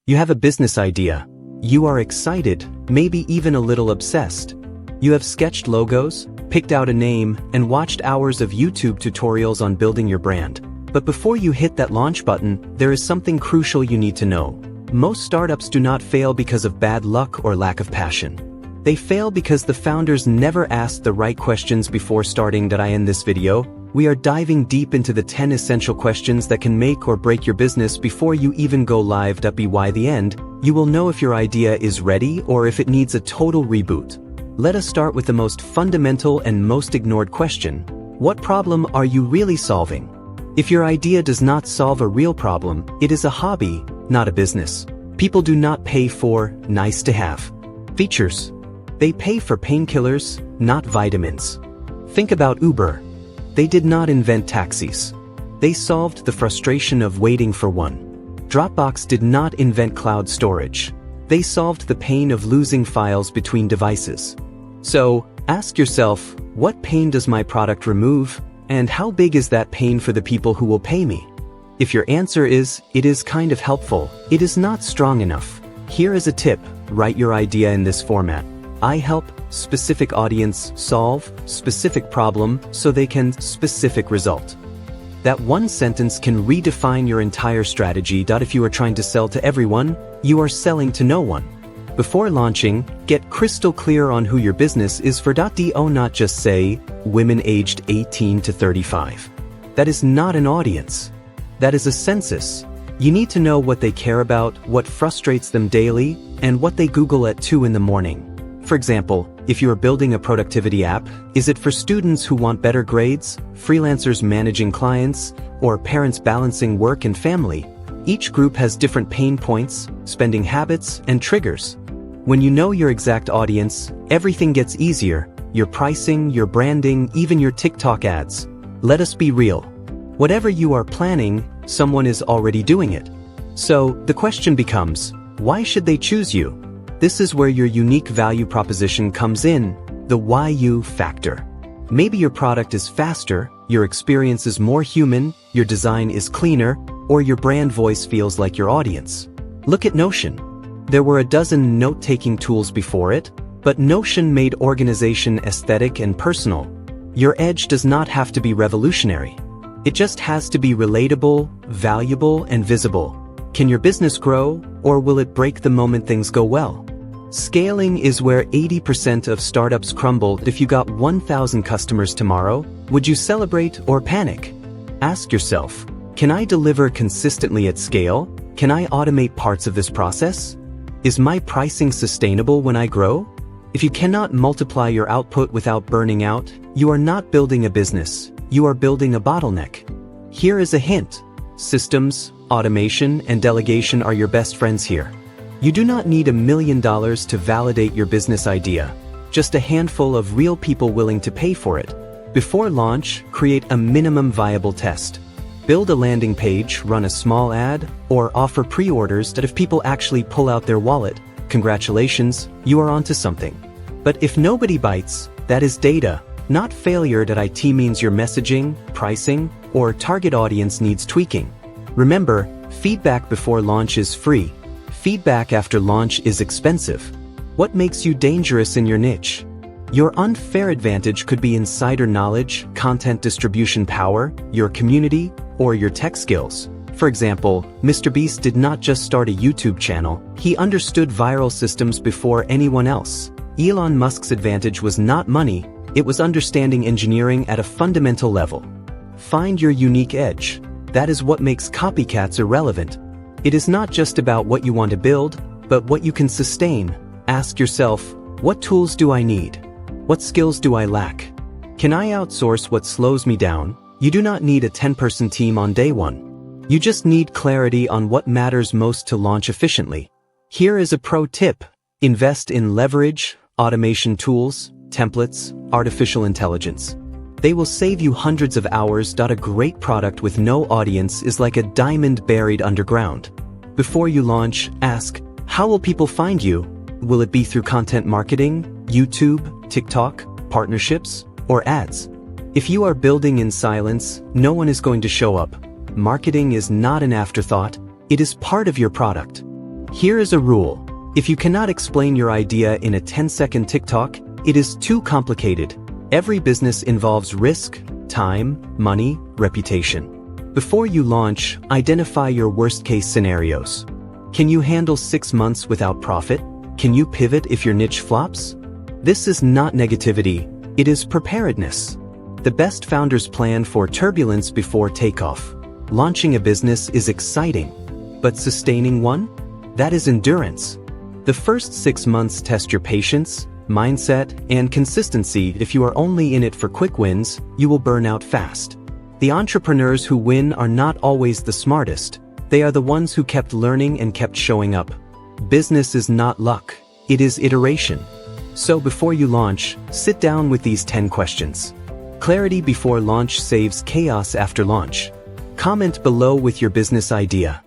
You have a business idea. You are excited, maybe even a little obsessed. You have sketched logos, picked out a name, and watched hours of YouTube tutorials on building your brand. But before you hit that launch button, there is something crucial you need to know. Most startups do not fail because of bad luck or lack of passion. They fail because the founders never asked the right questions before starting. In this video, we are diving deep into the 10 essential questions that can make or break your business before you even go live. By the end, you will know if your idea is ready or if it needs a total reboot. Let us start with the most fundamental and most ignored question. What problem are you really solving? If your idea does not solve a real problem, it is a hobby, not a business. People do not pay for nice-to-have features. They pay for painkillers, not vitamins. Think about Uber. They did not invent taxis. They solved the frustration of waiting for one. Dropbox did not invent cloud storage. They solved the pain of losing files between devices. So, ask yourself, what pain does my product remove, and how big is that pain for the people who will pay me? If your answer is, it is kind of helpful, it is not strong enough. Here is a tip: write your idea in this format. I help specific audience solve specific problem so they can specific result. That one sentence can redefine your entire strategy. If you are trying to sell to everyone, you are selling to no one. Before launching, get crystal clear on who your business is for. Do not just say, women aged 18 to 35. That is not an audience. That is a census. You need to know what they care about, what frustrates them daily, and what they Google at 2 in the morning. For example, if you are building a productivity app, is it for students who want better grades, freelancers managing clients, or parents balancing work and family? Each group has different pain points, spending habits, and triggers. When you know your exact audience, everything gets easier: your pricing, your branding, even your TikTok ads. Let us be real. Whatever you are planning, someone is already doing it. So, the question becomes, why should they choose you? This is where your unique value proposition comes in, the why you factor. Maybe your product is faster, your experience is more human, your design is cleaner, or your brand voice feels like your audience. Look at Notion. There were a dozen note-taking tools before it, but Notion made organization aesthetic and personal. Your edge does not have to be revolutionary. It just has to be relatable, valuable, and visible. Can your business grow, or will it break the moment things go well? Scaling is where 80% of startups crumble. If you got 1,000 customers tomorrow, would you celebrate or panic? Ask yourself, can I deliver consistently at scale? Can I automate parts of this process? Is my pricing sustainable when I grow? If you cannot multiply your output without burning out, you are not building a business, you are building a bottleneck. Here is a hint: systems, automation, and delegation are your best friends here. You do not need $1 million to validate your business idea, just a handful of real people willing to pay for it. Before launch, create a minimum viable test. Build a landing page, run a small ad, or offer pre-orders that if people actually pull out their wallet, congratulations, you are onto something. But if nobody bites, that is data, not failure. It means your messaging, pricing, or target audience needs tweaking. Remember, feedback before launch is free. Feedback after launch is expensive. What makes you dangerous in your niche? Your unfair advantage could be insider knowledge, content distribution power, your community, or your tech skills. For example, MrBeast did not just start a YouTube channel, he understood viral systems before anyone else. Elon Musk's advantage was not money, it was understanding engineering at a fundamental level. Find your unique edge. That is what makes copycats irrelevant. It is not just about what you want to build, but what you can sustain. Ask yourself, what tools do I need? What skills do I lack? Can I outsource what slows me down? You do not need a 10-person team on day one. You just need clarity on what matters most to launch efficiently. Here is a pro tip: invest in leverage, automation tools, templates, artificial intelligence. They will save you hundreds of hours. A great product with no audience is like a diamond buried underground. Before you launch, ask, how will people find you? Will it be through content marketing, YouTube, TikTok, partnerships, or ads? If you are building in silence, no one is going to show up. Marketing is not an afterthought, it is part of your product. Here is a rule. If you cannot explain your idea in a 10-second TikTok, it is too complicated. Every business involves risk, time, money, reputation. Before you launch, identify your worst-case scenarios. Can you handle 6 months without profit? Can you pivot if your niche flops? This is not negativity, it is preparedness. The best founders plan for turbulence before takeoff. Launching a business is exciting, but sustaining one? That is endurance. The first 6 months test your patience, mindset, and consistency. If you are only in it for quick wins, you will burn out fast. The entrepreneurs who win are not always the smartest. They are the ones who kept learning and kept showing up. Business is not luck, it is iteration. So before you launch, sit down with these 10 questions. Clarity before launch saves chaos after launch. Comment below with your business idea.